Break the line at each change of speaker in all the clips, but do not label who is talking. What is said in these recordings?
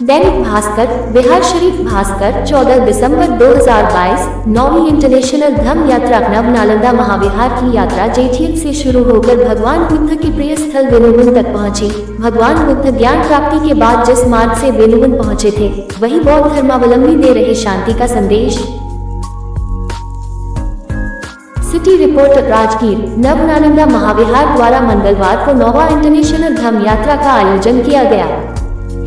दैनिक भास्कर, बिहार शरीफ भास्कर, 14 दिसंबर 2022। 9वीं international धम्म यात्रा नव नालंदा महाविहार की यात्रा जेठियन से शुरू होकर भगवान बुद्ध के प्रिय स्थल वेनुवन तक पहुंची। भगवान बुद्ध ज्ञान प्राप्ति के बाद जिस मार्ग से वेनुवन पहुंचे थे, वही बौद्ध धर्मावलंबी दे रहे शांति का संदेश। सिटी रिपोर्टर राजगीर, नव नालंदा महाविहार द्वारा मंगलवार को 9वां इंटरनेशनल धम्म यात्रा का आयोजन किया गया।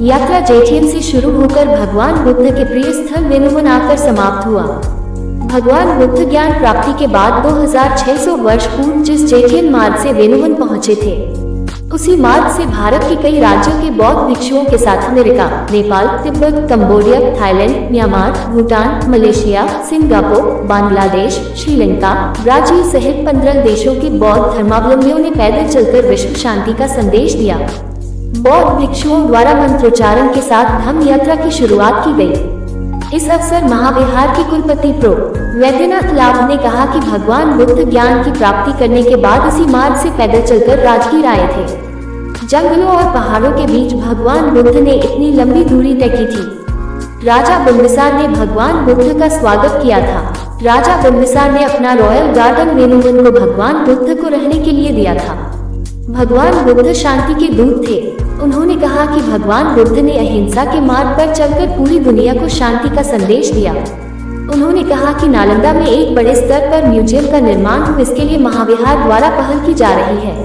यात्रा जेठियन से शुरू होकर भगवान बुद्ध के प्रिय स्थल वेनुवन आकर समाप्त हुआ। भगवान बुद्ध ज्ञान प्राप्ति के बाद 2600 वर्ष पूर्व जिस जेठियन मार्ग से वेनुवन पहुंचे थे, उसी मार्ग से भारत के कई राज्यों के बौद्ध भिक्षुओं के साथ America, Nepal, Tibet, Cambodia, Thailand, Myanmar, Bhutan, Malaysia, Singapore, Bangladesh, Sri Lanka, Brazil सहित 15 देशों के बौद्ध धर्मावलंबियों ने पैदल चलकर विश्व शांति का संदेश दिया। बौद्ध भिक्षुओं द्वारा मंत्रोच्चारण के साथ धम्म यात्रा की शुरुआत की गई। इस अवसर महाविहार के कुलपति प्रो वैद्यनाथ लाभ ने कहा कि भगवान बुद्ध ज्ञान की प्राप्ति करने के बाद इसी मार्ग से पैदल चलकर राजगीर आए थे। जंगलों और पहाड़ों के बीच भगवान बुद्ध ने इतनी लंबी दूरी तय की थी। राजा बिंबिसार ने भगवान बुद्ध का स्वागत किया था। राजा बिंबिसार ने अपना रॉयल गार्डन वेनुवन को भगवान बुद्ध को रहने के लिए दिया था। भगवान बुद्ध शांति के दूत थे। उन्होंने कहा कि भगवान बुद्ध ने अहिंसा के मार्ग पर चलकर पूरी दुनिया को शांति का संदेश दिया। उन्होंने कहा कि नालंदा में एक बड़े स्तर पर म्यूजियम का निर्माण हो, इसके लिए महाविहार द्वारा पहल की जा रही है।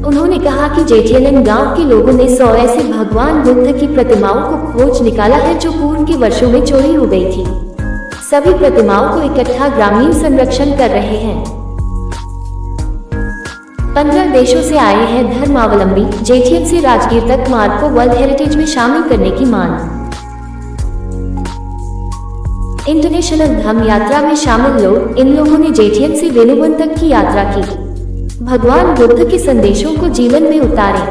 उन्होंने कहा कि जेठियन गांव के लोगों ने 100 ऐसे भगवान बुद्ध की प्रतिमाओं को खोज निकाला है जो पूर्व के वर्षों में चोरी हो गई थी। सभी प्रतिमाओं को इकट्ठा ग्रामीण संरक्षण कर रहे हैं। 15 देशों से आए हैं धर्मावलंबी। जेठियन से राजगीर तक मार्ग को वर्ल्ड हेरिटेज में शामिल करने की मांग। इंटरनेशनल धम्म यात्रा में शामिल लोग, इन लोगों ने जेठियन से वेनुवन तक की यात्रा की। भगवान बुद्ध के संदेशों को जीवन में उतारे।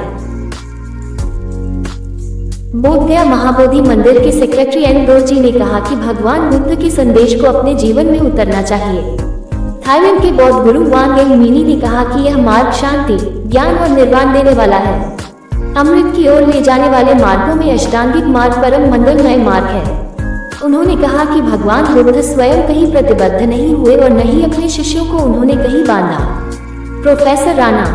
बोधगया महाबोधि मंदिर के सेक्रेटरी एन दोरजी ने कहा कि भगवान बुद्ध के संदेश को अपने जीवन में उतरना चाहिए। थाईलैंड के बौद्ध गुरु वांग एंग मिनी ने कहा कि यह मार्ग शांति, ज्ञान और निर्वाण देने वाला है। अमृत की ओर ले जाने वाले मार्गों में अष्टांगिक मार्ग परम मंगलमय मार्ग है। उन्होंने कहा कि भगवान बुद्ध स्वयं कहीं प्रतिबद्ध नहीं हुए और न ही अपने शिष्यों को उन्होंने कहीं बांधा। प्रोफेसर राणा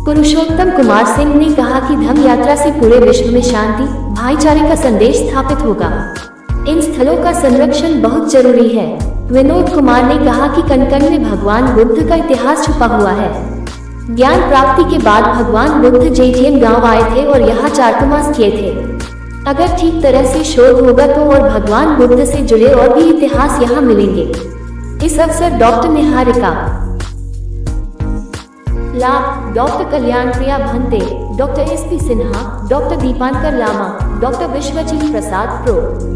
पुरुषोत्तम कुमार सिंह ने कहा कि धम्म यात्रा से पूरे विश्व में शांति, भाईचारे का संदेश स्थापित होगा। इन स्थलों का संरक्षण बहुत जरूरी है। विनोद कुमार ने कहा कि कण-कण में भगवान बुद्ध का इतिहास छुपा हुआ है। ज्ञान प्राप्ति के बाद भगवान बुद्ध जेठियन गांव आए थे और यहाँ चातुर्मास किए थे। अगर ठीक तरह से शोध होगा तो और भगवान बुद्ध से जुड़े और भी इतिहास यहाँ मिलेंगे। इस अवसर doctor Niharika Labh, doctor Kalyan Priya Bhante, doctor SP Sinha, doctor Dipankar Lama, doctor Vishwajeet Prasad, prof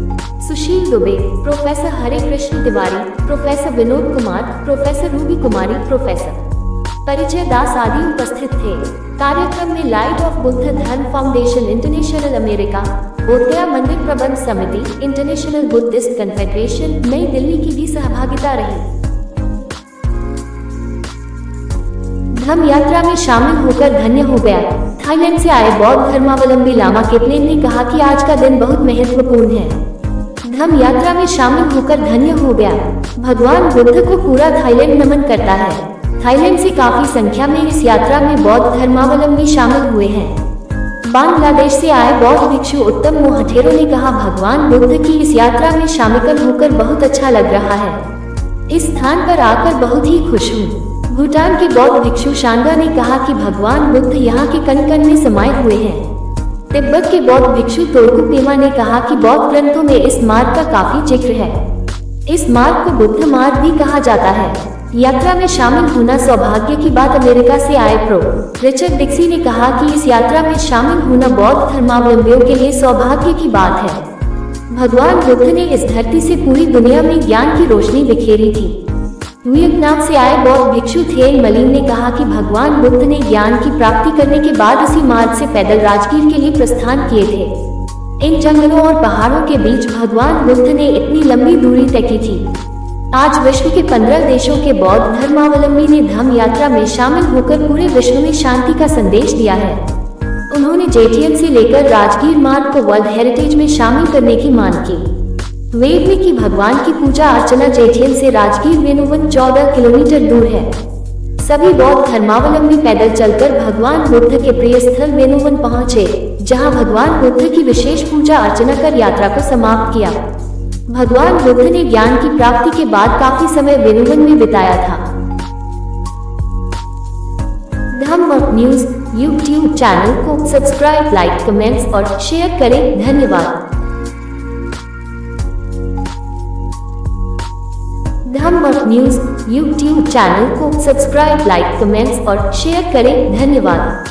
Sushil Dubey, professor Hare Krishna Tiwari, professor Vinod Kumar, professor Ruby Kumari, professor Parichay Das आदि उपस्थित थे। कार्यक्रम में लाइट ऑफ बुद्ध धर्म फाउंडेशन इंटरनेशनल अमेरिका, बोधगया मंदिर प्रबंध समिति, इंटरनेशनल बुद्धिस्ट कन्फेडरेशन नई दिल्ली की भी सहभागिता रही। धम्म यात्रा में शामिल होकर धन्य हो गया। थाईलैंड से आए बौद्ध धर्मावलंबी लामा केपलेन ने कहा कि आज का दिन बहुत महत्वपूर्ण है। धम्म यात्रा में शामिल होकर धन्य हो गया। भगवान बुद्ध को पूरा थाईलैंड नमन करता है। थाईलैंड से काफी संख्या में इस यात्रा में बौद्ध धर्मावलंबी शामिल हुए हैं। बांग्लादेश से आए बौद्ध भिक्षु उत्तम मोहठेरो ने कहा, भगवान बुद्ध की इस यात्रा में शामिल होकर बहुत अच्छा लग रहा है। इस स्थान पर आकर बहुत ही खुश हूँ। भूटान के बौद्ध भिक्षु शांगा ने कहा कि भगवान बुद्ध यहाँ के कण-कण में समाये हुए हैं। तिब्बत के बौद्ध भिक्षु तोरकु पेमा ने कहा कि बौद्ध ग्रंथों में इस मार्ग का काफी जिक्र है। इस मार्ग को बुद्ध मार्ग भी कहा जाता है। यात्रा में शामिल होना सौभाग्य की बात। अमेरिका से आए प्रो रिचर्ड डिक्सी ने कहा कि इस यात्रा में शामिल होना बौद्ध धर्मावलंबियों के लिए सौभाग्य की बात है। भगवान बुद्ध ने इस धरती से पूरी दुनिया में ज्ञान की रोशनी बिखेरी थी। वियतनाम से आए बौद्ध भिक्षु थिएन मलिन ने कहा कि भगवान बुद्ध ने ज्ञान की प्राप्ति करने के बाद इसी मार्ग से पैदल राजगीर के लिए प्रस्थान किए थे। इन जंगलों और पहाड़ों के बीच भगवान बुद्ध ने इतनी लंबी दूरी तय की थी। आज विश्व के 15 देशों के बौद्ध धर्मावलंबी ने धम्म यात्रा में शामिल होकर पूरे विश्व में शांति का संदेश दिया है। उन्होंने जेटीएम से लेकर राजगीर मार्ग को वर्ल्ड हेरिटेज में शामिल करने की मांग की। वेद में कि भगवान की पूजा अर्चना जेटीएम से राजगीर वेनुवन 14 किलोमीटर दूर है। सभी बौद्ध धर्मावलंबी पैदल चलकर भगवान बुद्ध के प्रिय स्थल वेनुवन पहुंचे, जहां भगवान बुद्ध की विशेष पूजा अर्चना कर यात्रा को समाप्त किया। भगवान बुद्ध ने ज्ञान की प्राप्ति के बाद काफी समय वेनुवन में बिताया था। धम्म न्यूज यूट्यूब चैनल को सब्सक्राइब, लाइक, कमेंट्स और शेयर करें। धन्यवाद। धम्म न्यूज यूट्यूब चैनल को सब्सक्राइब, लाइक, कमेंट्स और शेयर करें। धन्यवाद।